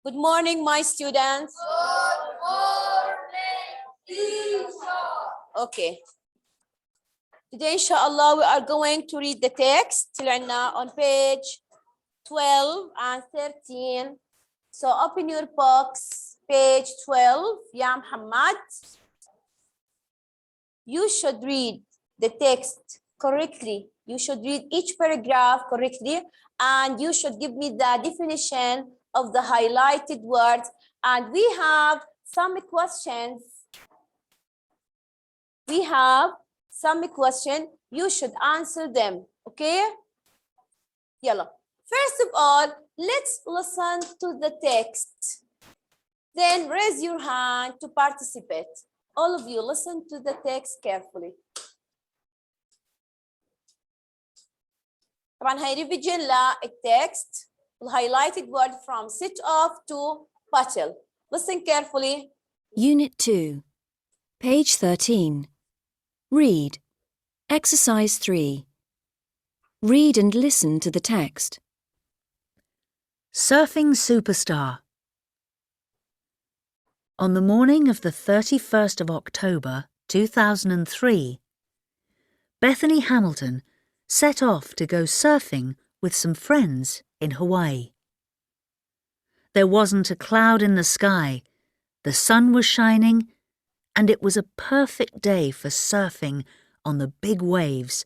Good morning, my students. Good morning, teacher. Okay. Today, inshallah, we are going to read the text on page 12 and 13. So open your books, page 12, Ya Muhammad. You should read the text correctly. You should read each paragraph correctly, and you should give me the definition of the highlighted words. And we have some questions. We have some questions. You should answer them, okay? Yalla. First of all, let's listen to the text. Then raise your hand to participate. All of you listen to the text carefully. طبعا هاي ريفيجن للتكست highlighted word from sit off to battle. Listen carefully. Unit 2, page 13. Read. Exercise 3. Read and listen to the text. Surfing superstar. On the morning of the 31st of October, 2003, Bethany Hamilton set off to go surfing with some friends in Hawaii. There wasn't a cloud in the sky, the sun was shining, and it was a perfect day for surfing on the big waves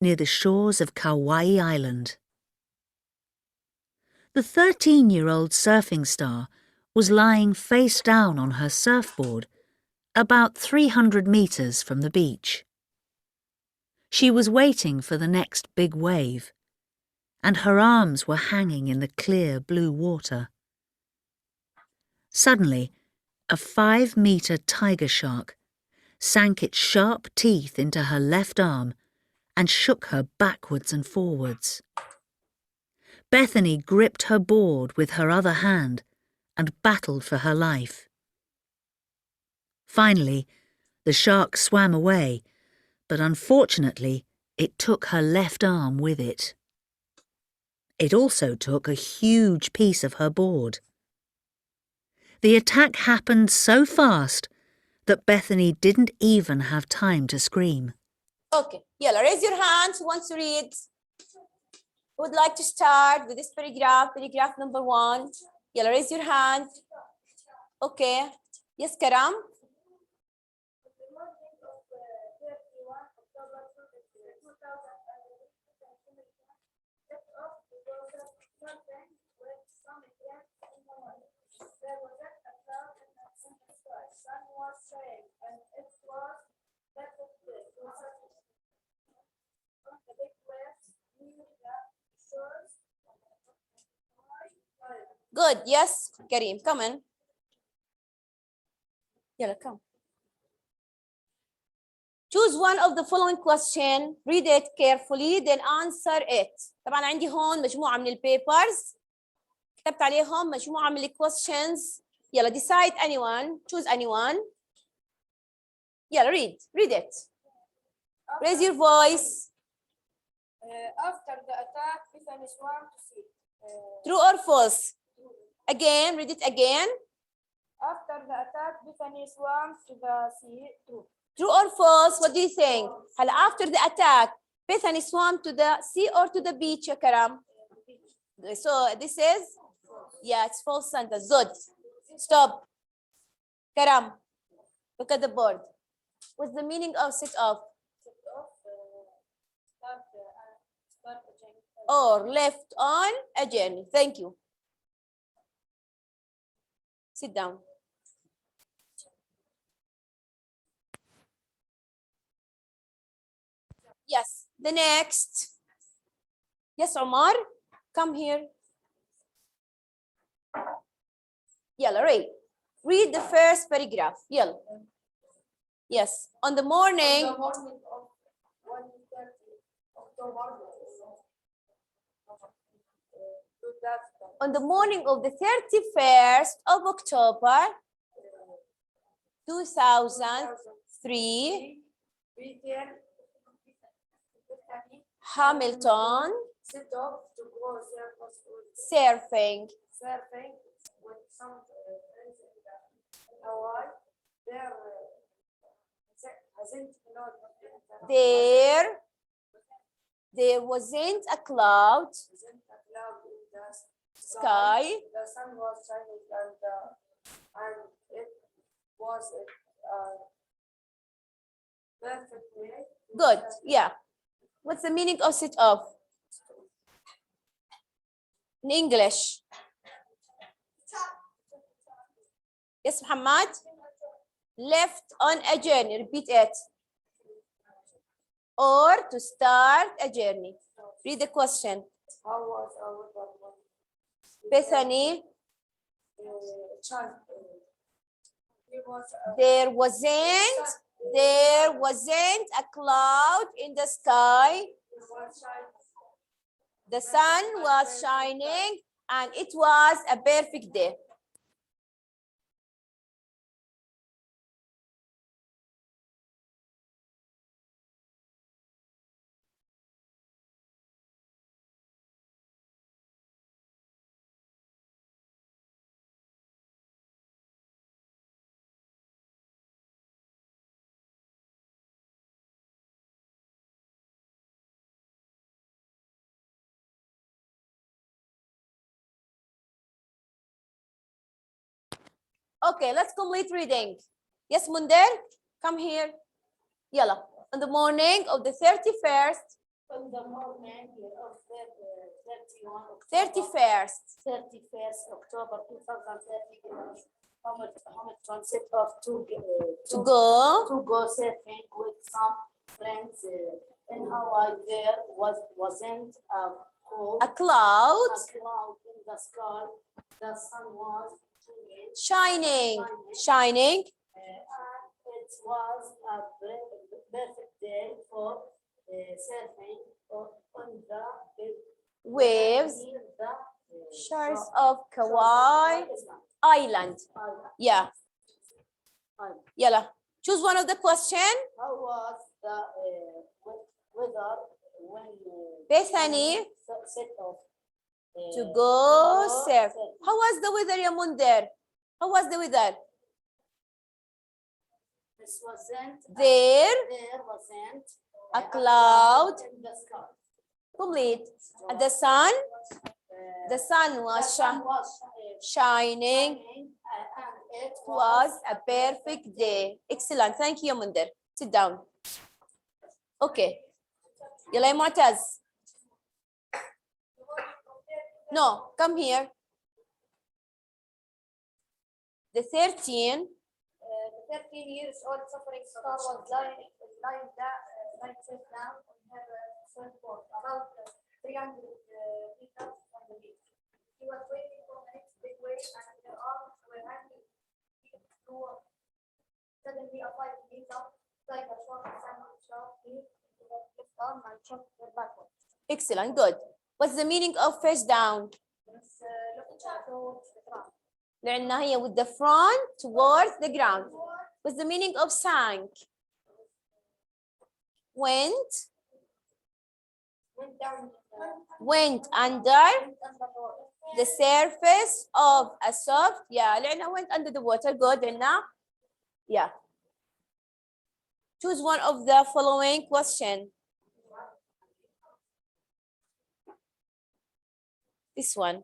near the shores of Kauai Island. The 13-year-old surfing star was lying face down on her surfboard, about 300 meters from the beach. She was waiting for the next big wave, and her arms were hanging in the clear blue water. Suddenly, a 5-meter tiger shark sank its sharp teeth into her left arm and shook her backwards and forwards. Bethany gripped her board with her other hand and battled for her life. Finally, the shark swam away, but unfortunately, it took her left arm with it. It also took a huge piece of her board. The attack happened so fast that Bethany didn't even have time to scream. Okay, yalla, raise your hands who wants to read. Who would like to start with this paragraph number 1. Yalla, raise your hand. Okay. Yes, Karam. Good. Yes, Kareem, come in. Yalla, come. Choose one of the following question, read it carefully, then answer it. طبعا عندي هون مجموعة من البيبرز كتبت عليهم مجموعة من الquestions. يلا, decide anyone, choose anyone. يلا, read it. Raise your voice. After the attack, Bethany swam to sea. True or false? Again, read it again. After the attack, Bethany swam to the sea. True. True or false? What do you think? هلا after the attack, Bethany swam to the sea or to the beach, يا كرم? So this is, yeah, it's false sentence. Good. Stop. Karam, look at the board. What's the meaning of sit off? Sit off, start a journey. Or left on a journey. Thank you. Sit down. Yes, the next. Yes, Omar, come here. Yalla, read the first paragraph. Yalla. Yes, on the morning. On the morning of the 31st of October, 2003, Hamilton Set off to go surfing with some friends in Hawaii. There hasn't there wasn't a cloud in the sky. The sun was shining and it was perfect day. Good. Yeah. What's the meaning of sit off in English? Yes, Muhammad. Left on a journey. Repeat it. Or to start a journey. Read the question. How was our weather? Bethany, There was there wasn't a cloud in the sky. The sun was shining and it was a perfect day. Okay, let's complete reading. Yes, Munder, come here. Yalla. On the morning of the 31st. On the morning of the 31st October 2030, Hamid concept of to go surfing with some friends in Hawaii. There wasn't A cloud in the sky. The sun was shining. and it was a perfect day for surfing on the Waves, near the shores of Kauai Island. Yeah. Yalla. Choose one of the question. How was the weather when Bethany set off to go surf. How was the weather, ya Munder? How was the weather? This wasn't There wasn't a cloud. in the sky. Complete. And the sun was shining. And it Was a perfect day. Excellent. Thank you, Munder. Sit down. Okay. يلا يا معتز. No, come here. The 13 years old suffering star was lying face down on her surfboard about 300 meters from the beach. She was waiting for the next big wave and her arms were hanging to suddenly a 5-meter tiger shot someone sharply into her left arm and shot her backward. Excellent. Good. What's the meaning of face down? Looked towards the ground. لأنها هي with the front towards the ground. What's the meaning of sank? Went down. Went under the surface of a soft. Yeah, لأنها went under the water. Good. لأنها yeah. Choose one of the following question. This one.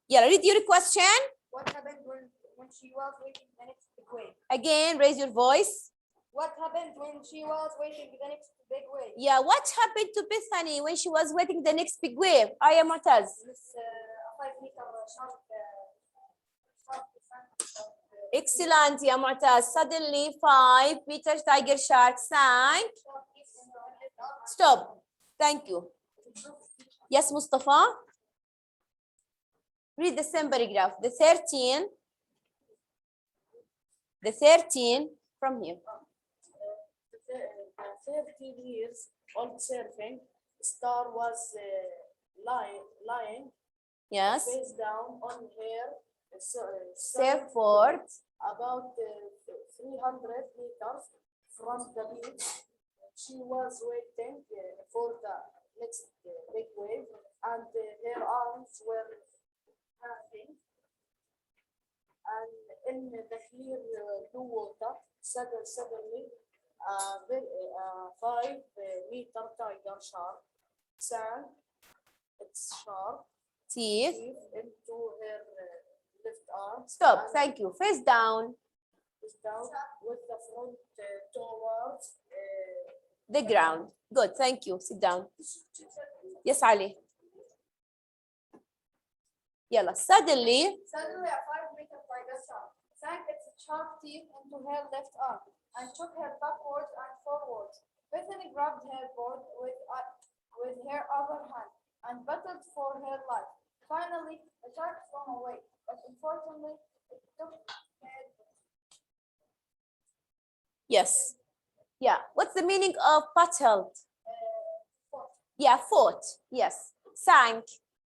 Yeah, read your question. What happened when she was waiting the next big wave? Again, raise your voice. What happened when she was waiting the next big wave? Yeah, what happened to Bethany when she was waiting the next big wave? Aya Mu'taz. This 5-meter sharp. Excellent, ya Mu'taz. Suddenly, 5-meter tiger shark sank. Stop. Thank you. Yes, Mustafa. Read the same paragraph. The 13 from here. 13 years old surfing star was lying Yes. face down on her Surfboard. about 300 meters from the beach. She was waiting for the next big wave, and her arms were hanging and in the clear blue water, suddenly, 5 meter tiger shark sank its sharp teeth. teeth into her left arm. Stop. and Thank you. Face down. is down with the front towards The ground. Good. Thank you. Sit down. Yes, Ali. Yalla. Suddenly. Suddenly, a 5 meter tiger shark sank its sharp teeth into her left arm and shook her backwards and forwards. Bethany grabbed her board with her other hand and battled for her life. Finally, the shark swam away, but unfortunately, it took her. Yes. Yeah. What's the meaning of battled? Foot. Yeah, fought. Yes. Sank.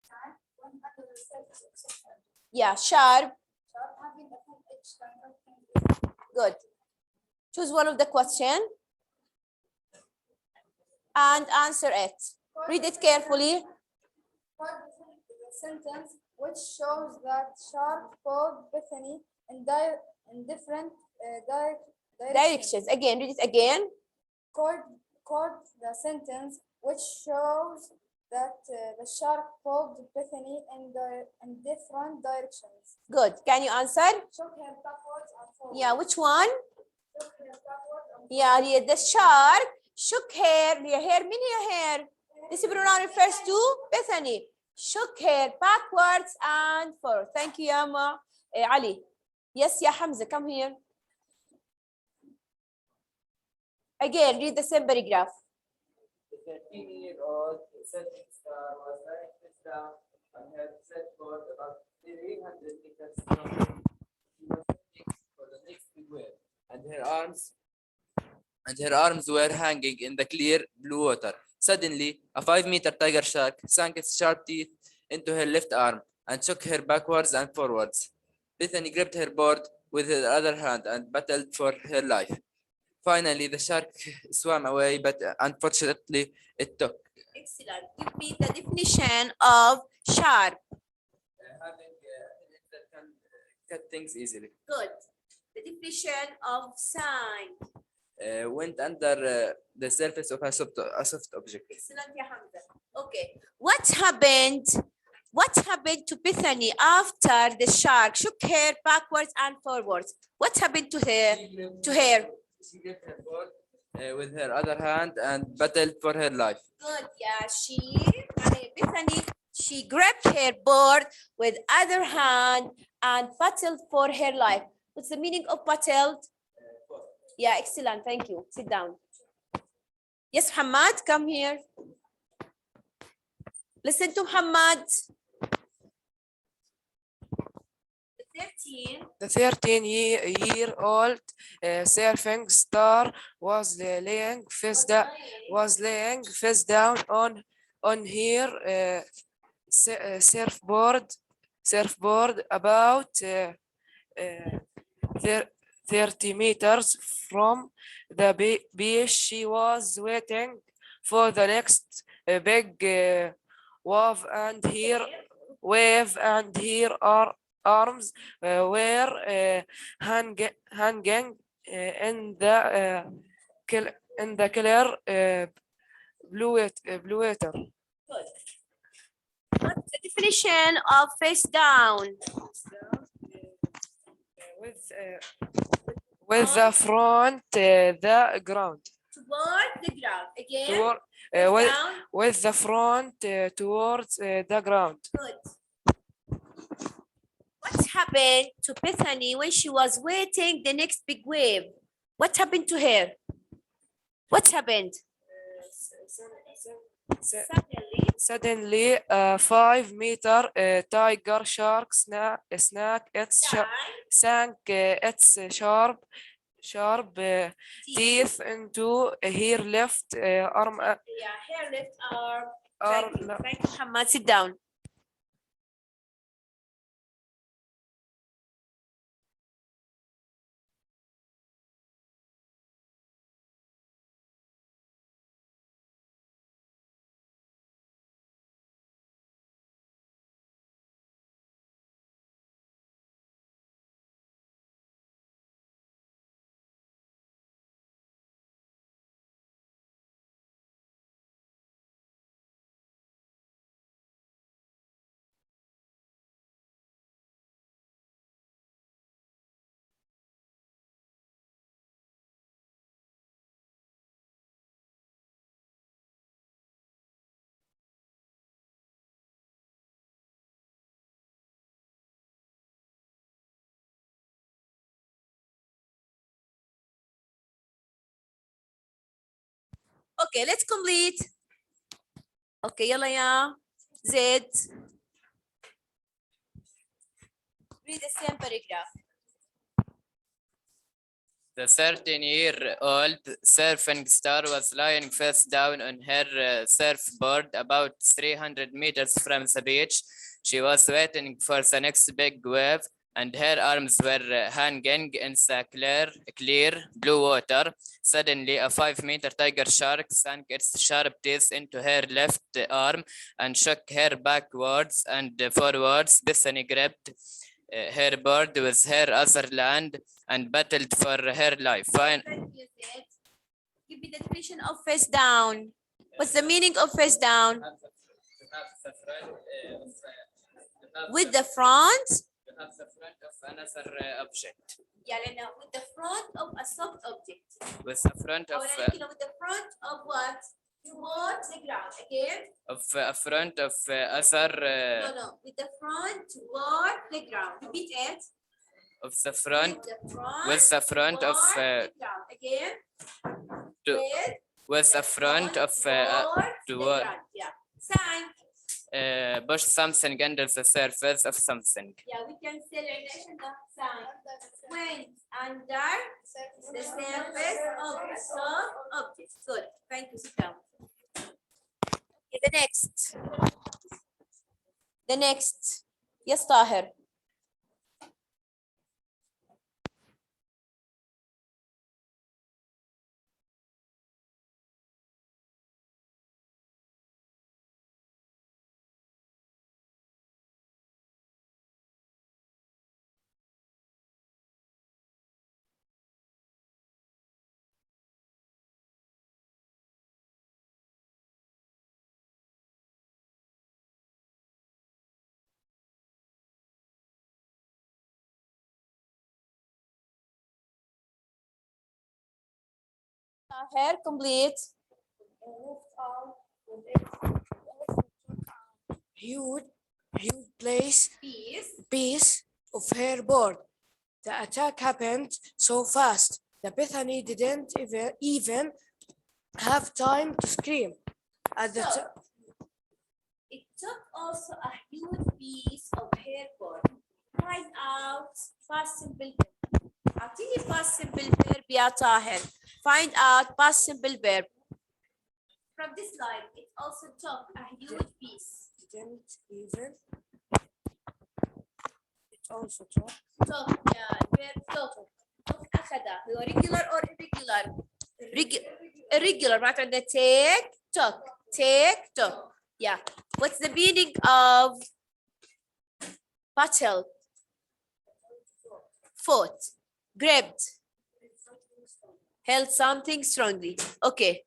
Sank when under the surface of something. Yeah. Sharp. Shark having a thin edge kind of thing. Good. Choose one of the question and answer it. Read it carefully. The sentence which shows that shark pulled Bethany in different Directions. Again. Read it again. Quote the sentence which shows that the shark pulled Bethany in different directions. Good. Can you answer? Shook her backwards and forwards. Yeah. Which one? Shook her backwards and Yeah. The shark shook her. Your hair. Many hair. This pronoun refers to Bethany. Shook her backwards and forward. Thank you, Yama. Ali. Yes, ya Hamza, come here. Again, read the same paragraph. The 13-year-old setting star was lying face down on her surfboard about 300 meters from him. She was waiting for the next big wave, and her arms were hanging in the clear blue water. Suddenly, a 5-meter tiger shark sank its sharp teeth into her left arm and shook her backwards and forwards. Bethany grabbed her board with her other hand and battled for her life. Finally, the shark swam away, but unfortunately, it took. Excellent. Give me the definition of sharp. Having that can cut things easily. Good. The definition of sign. Went under the surface of a soft object. Excellent, ya Hamza. Okay. What happened? What happened to Bethany after the shark shook her backwards and forwards? What happened to her? She gripped her board with her other hand and battled for her life. Good. Yeah. Bethany, she grabbed her board with other hand and battled for her life. What's the meaning of battled? Yeah, excellent. Thank you. Sit down. Yes, Muhammad, come here. Listen to Muhammad. The 13-year-old surfing star was laying face down on her surfboard about 30 meters from the beach. She was waiting for the next big wave, and her arms were hanging in the clear blue water. Good. What's the definition of face down? With the front the ground. Toward the ground. Again. Down. With the front towards the ground. Good. What happened to Bethany when she was waiting the next big wave? What happened to her? What happened? Suddenly, a 5-meter tiger shark sank its sharp teeth into her left arm. Yeah, her left arm. Thank you, Muhammad. Sit down. Okay, let's complete. Okay, يلا يا زيد. Read the same paragraph. The 13-year-old surfing star was lying face down on her surfboard about 300 meters from the beach. She was waiting for the next big wave, and her arms were hanging in the clear blue water. Suddenly, a 5-meter tiger shark sank its sharp teeth into her left arm and shook her backwards and forwards. Bethany gripped her board with her other hand and battled for her life. Fine. Give me the definition of face down. What's the meaning of face down? With the front? You have the front of another object. Yeah, no, with the front of a soft object. With the front of With the front of what? Towards the ground. Again? of a front of other No. With the front toward the ground. Repeat it. of the front With the front of toward the ground. Again? with the front of toward the toward ground. Yeah. Sank. push something under the surface of something. Yeah, we can say relation of sank. Went under the surface of a soft object. Good. Thank you. Sit down. Okay, the next. The next. Yes, Tahir. Tahir, complete. Huge place Peace. piece of her board. The attack happened so fast that Bethany didn't even have time to scream. At the So, it took also a huge piece of hair board. Find out past simple verb. أعطيني past simple verb يا طاهر. Find out past simple verb. From this line, it also took a huge piece. didn't even. It also took. Took, yeah, verb took. Took أخذ. هو regular or irregular? Irregular. معناته عندنا take, took. Yeah. What's the meaning of battle? Fought, grabbed, held something strongly. Okay.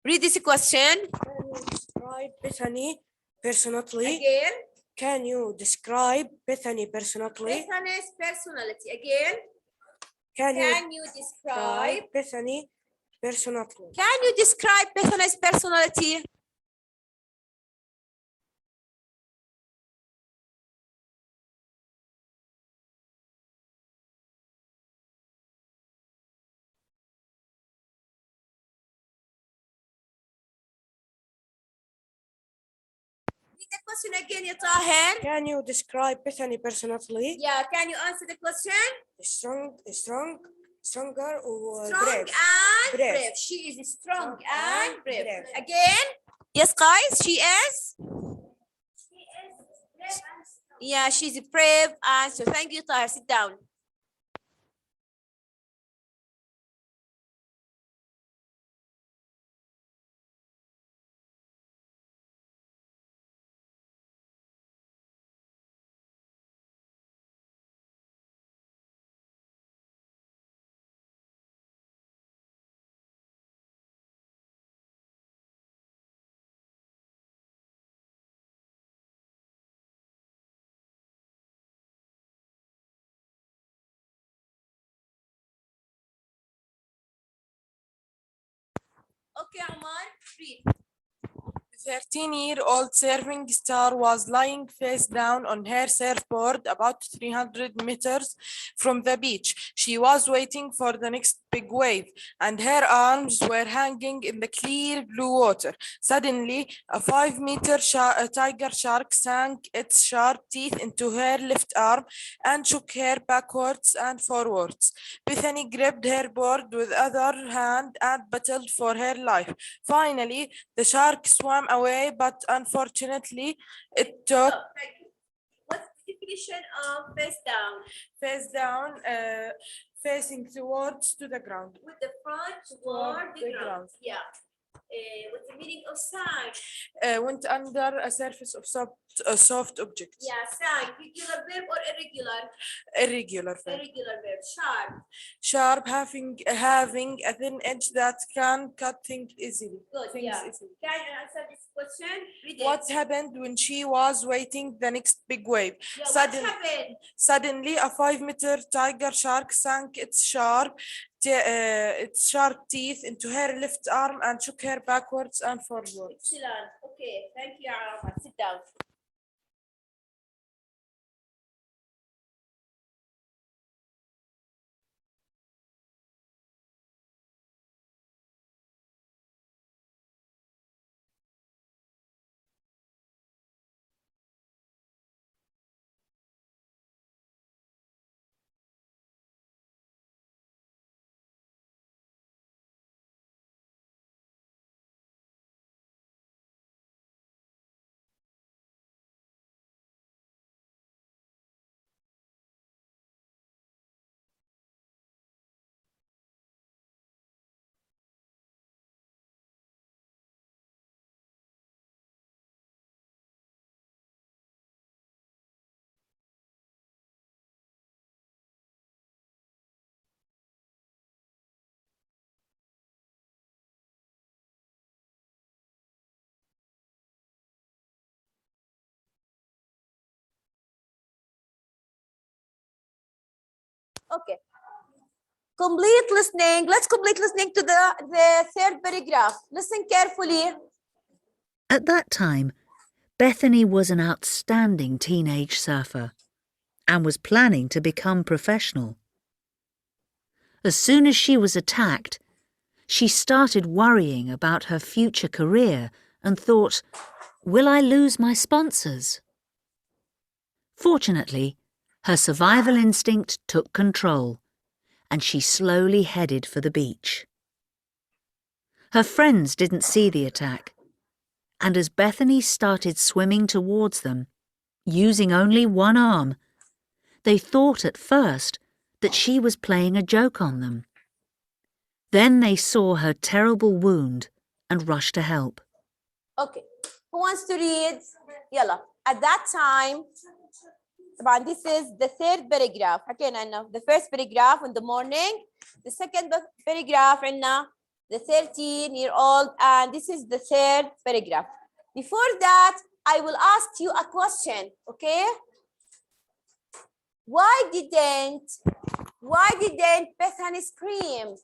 Read this question. Can you describe Bethany personally? Again. Can you describe Bethany personally? Bethany's personality. Again. Can Can you describe? Bethany personally? Can you describe Bethany's personality? Read the question again, ya Tahir. Can you describe Bethany personally? Yeah, can you answer the question? Stronger or Strong brave? and Brave. brave. She is strong and brave. brave. Again? Yes, guys, she is? She is brave and strong. Yeah, she's brave and so thank you, Tahir. Sit down. Okay, Omar, read. 13-year-old surfing star was lying face down on her surfboard about 300 meters from the beach. She was waiting for the next big wave, and her arms were hanging in the clear blue water. Suddenly, a 5-meter tiger shark sank its sharp teeth into her left arm and shook her backwards and forwards. Bethany gripped her board with other hand and battled for her life. Finally, the shark swam away, but unfortunately, it took What's the definition of face down? face down, facing towards to the ground. With the front toward the ground. Yeah. What's the meaning of sank? Went under a surface of soft object. Yeah, sank. Regular verb or irregular? Irregular verb. Irregular verb. Sharp. Sharp, having a thin edge that can cut things easily. Good. Yeah. Easily. Can you answer this question? Read it. What happened when she was waiting the next big wave? Yeah, what happened? Suddenly, a 5-meter tiger shark sank its sharp teeth into her left arm and shook her backwards and forwards. Excellent. Okay. Thank you, Arafat. Sit down. Okay. Complete listening. Let's complete listening to the third paragraph. Listen carefully. At that time, Bethany was an outstanding teenage surfer and was planning to become professional. As soon as she was attacked, she started worrying about her future career and thought, will I lose my sponsors? Fortunately, her survival instinct took control, and she slowly headed for the beach. Her friends didn't see the attack, and as Bethany started swimming towards them, using only one arm, they thought at first that she was playing a joke on them. Then they saw her terrible wound and rushed to help. Okay. Who wants to read? Yalla. At that time, this is the third paragraph. حكينا إنه the first paragraph in the morning, the second paragraph إنه the 13-year-old, and this is the third paragraph. Before that, I will ask you a question, okay? Why didn't Bethany scream?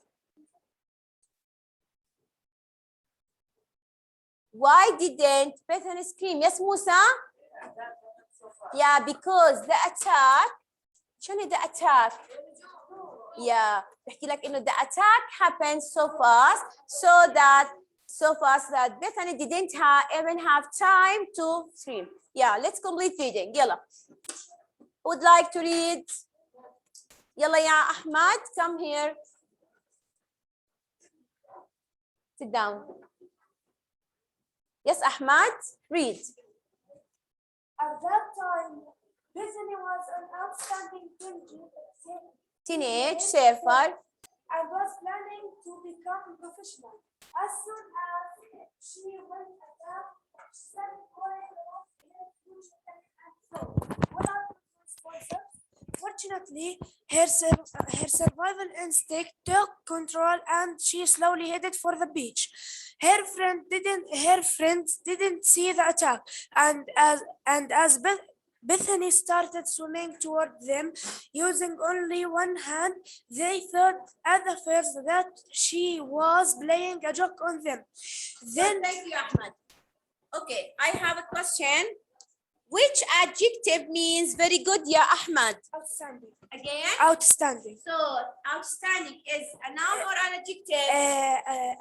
Why didn't Bethany scream? Yes, Musa? Yeah, because the attack. شنو the attack? Yeah, بحكي لك إنه the attack happened so fast that Bethany didn't even have time to scream. Yeah, let's complete reading. يلا. Would like to read? يلا يا Ahmad, come here. Sit down. Yes, Ahmad, read. At that time, Bethany was an outstanding Teenage surfer. and was planning to become professional. As soon as she went attacked, she started worrying about her future and thought, what are the sponsors? Fortunately, her survival instinct took control and she slowly headed for the beach. Her friends didn't see the attack, and as Bethany started swimming toward them using only one hand, they thought at the first that she was playing a joke on them. Then Thank you, Ahmad. Okay, I have a question. Which adjective means very good, ya Ahmad? Outstanding. Again? Outstanding. So, outstanding is a noun or an adjective?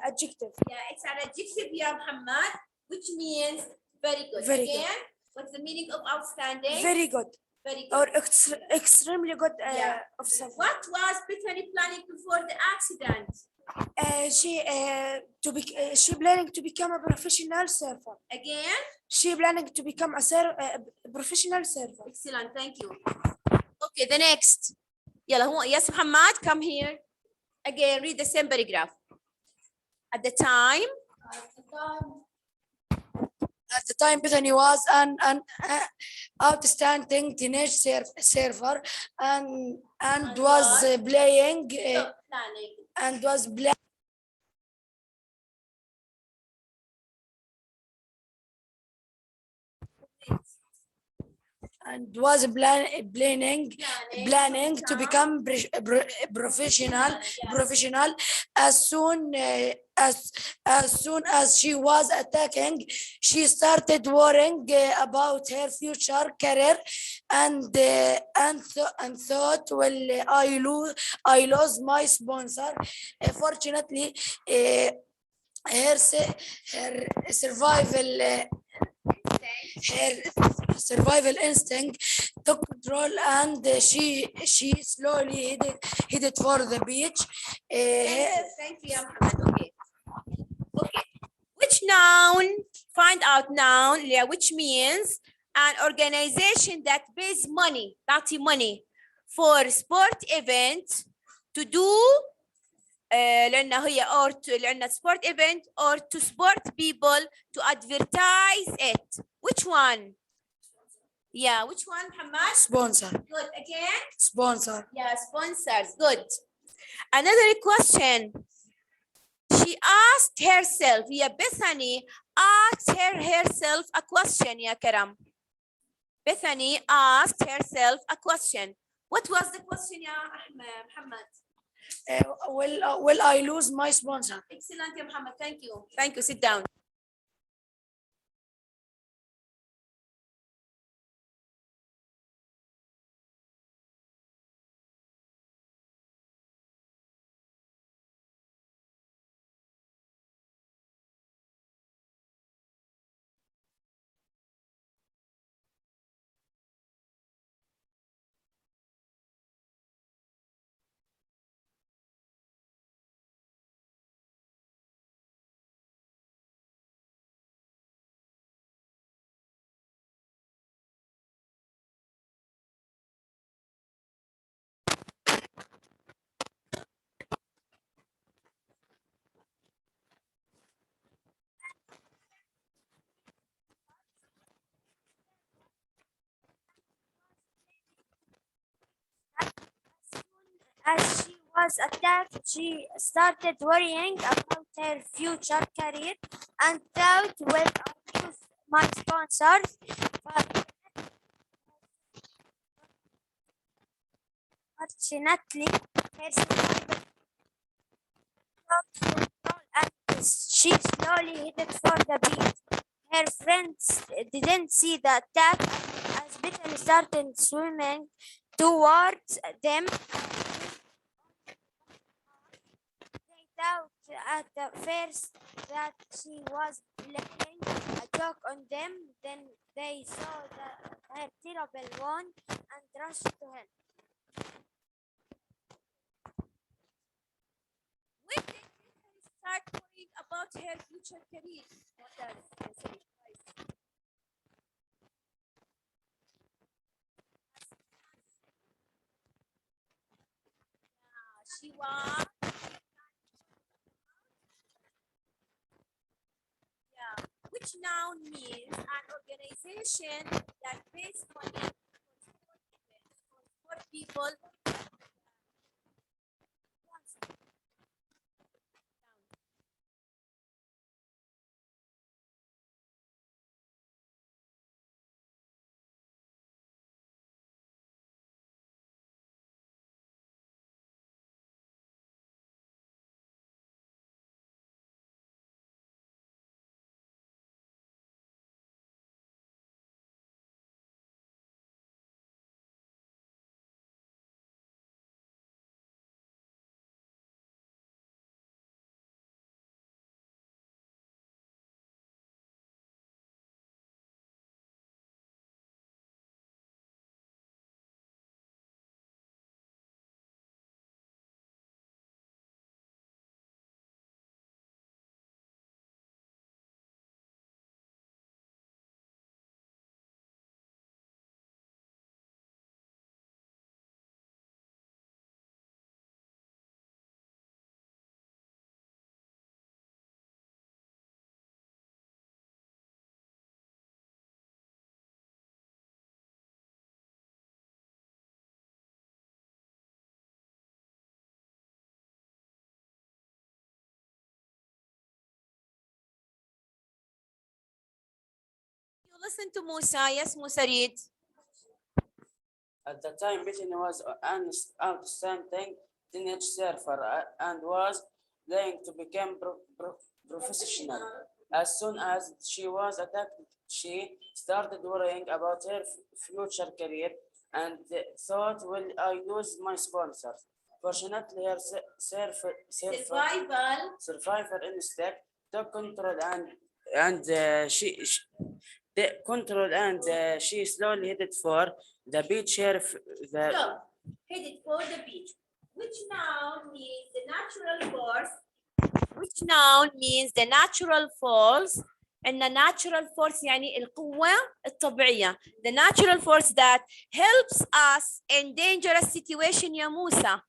Adjective. Yeah, it's an adjective, ya Muhammad, which means very good. Very good. Again, what's the meaning of outstanding? Very good. Very good. Or extremely good. Yeah. Of something. What was Bethany planning before the accident? She planning to become a professional surfer. Again? She planning to become a professional surfer. Excellent, thank you. Okay, the next. يلا هو yes Muhammad, come here. Again, read the same paragraph. At the time, At the time, Bethany was an outstanding teenage surfer and was playing planning. and was playing. And was planning to become professional as soon as she was attacking. She started worrying about her future career and thought, well, I lose my sponsor. Fortunately, her survival. Her survival instinct took control, and she slowly headed for the beach. Thank you, Muhammad. Okay. Okay. Which noun? Find out noun, yeah, which means an organization that pays money, تعطي money for sport event to do لأن هي or to لأن sport event or to sport people to advertise it. Which one? Yeah, which one, Muhammad? Sponsor. Good. Again? Sponsor. Yeah, sponsors. Good. Another question. She asked herself, yeah, Bethany asked herself a question, yeah, Karam. Bethany asked herself a question. What was the question, yeah, Muhammad? Will I lose my sponsor? Excellent, yeah, Muhammad. Thank you. Thank you. Sit down. As she was attacked, she started worrying about her future career and thought, well, I'll use my sponsors. But fortunately, her survival took control and she slowly headed for the beach. Her friends didn't see the attack as Bethany started swimming towards them. They thought at the first that she was playing a joke on them. Then they saw her terrible wound and rushed to help. When did Bethany start worrying about her future career? She was. Yeah. Which noun means an organization that pays money for people listen to Musa. Yes, Musa, read. At the time, Bethany was an outstanding teenage surfer and was playing to become professional. As soon as she was attacked, she started worrying about her future career and thought, will I lose my sponsors? Fortunately, her survival instinct took control and she slowly headed for the beach here. Stop. Headed for the beach. Which noun means the natural force? Which noun means the natural force? And the natural force يعني القوة الطبيعية. The natural force that helps us in dangerous situation يا موسى.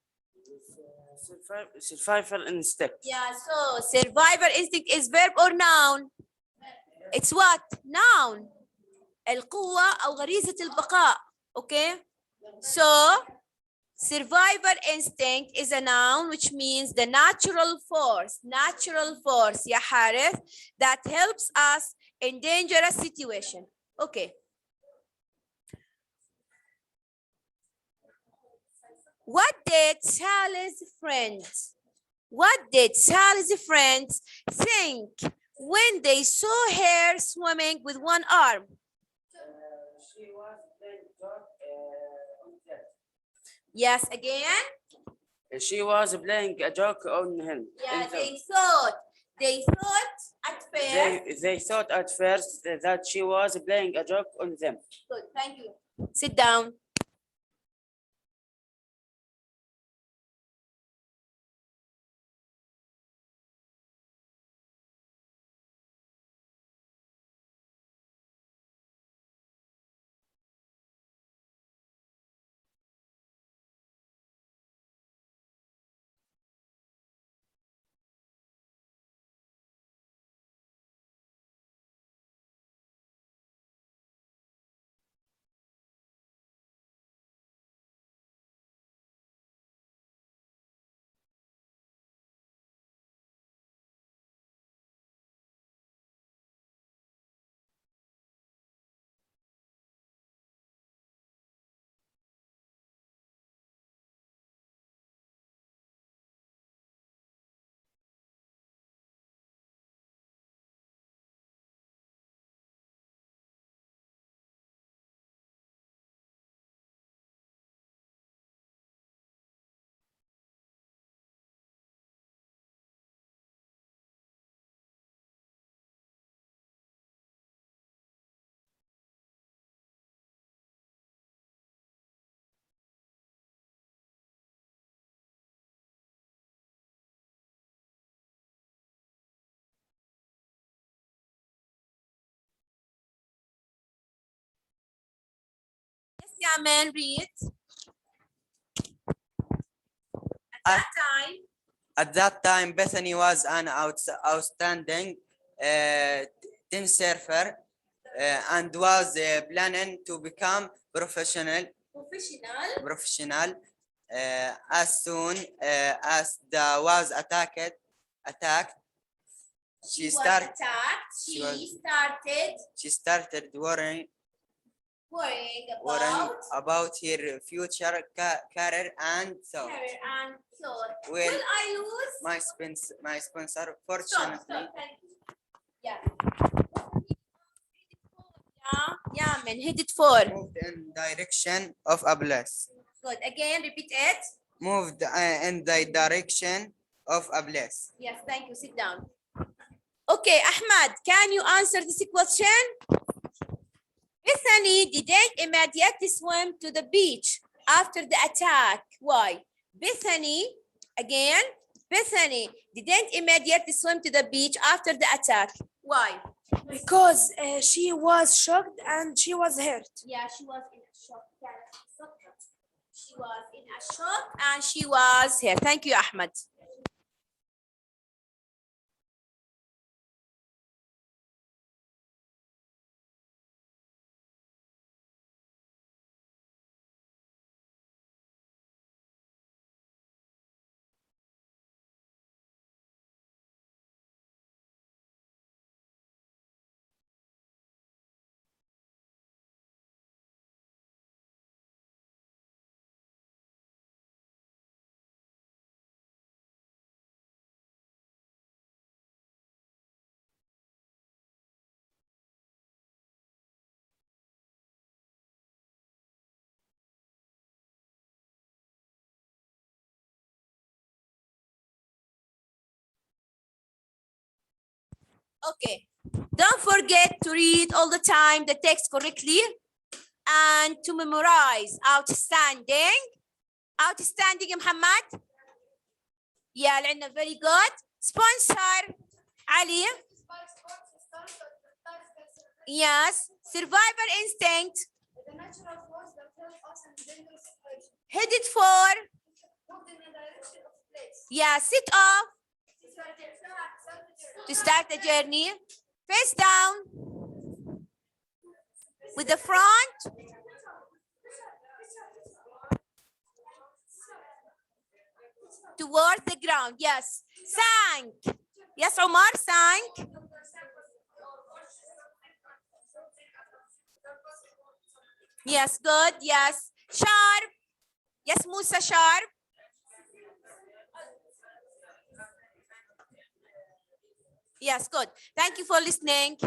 Survival instinct. Yeah, so survival instinct is verb or noun? It's what? Noun. القوة أو غريزة البقاء. Okay? So survival instinct is a noun which means the natural force يا حارث that helps us in dangerous situation. Okay. What did Sally's friends think when they saw her swimming with one arm? She was playing joke on them. Yes, again. She was playing a joke on him. Yeah, they thought at first. They thought at first that she was playing a joke on them. Good, thank you. Sit down. Yeah, man, read. At that time, Bethany was an outstanding teen surfer and was planning to become professional as soon as the was attacked. She started worrying about her future career and thought, will I lose my sponsor fortunately Stop, thank you. Yeah. Yeah, man, headed for. moved in direction of a place. Good. Again, repeat it. Moved in the direction of a place. Yes, thank you. Sit down. Okay, Ahmad, can you answer this question? Bethany didn't immediately swim to the beach after the attack. Why? Bethany didn't immediately swim to the beach after the attack. Why? Because she was shocked and she was hurt. Yeah, she was in a shock. She was in a shock and she was here. Thank you, Ahmad. Okay. Don't forget to read all the time the text correctly and to memorize. Outstanding. Outstanding يا محمد. يا لعنا very good. Sponsor علي. Yes. Survivor instinct. The natural force that help us in dangerous situations. Headed for. Moved in the direction of place. Yeah. Sit off. To start the journey. Face down. With the front. Towards the ground. Yes. Sank. Yes, Omar, sank. Yes, good. Yes. Sharp. Yes, Musa, sharp. Yes, good. Thank you for listening.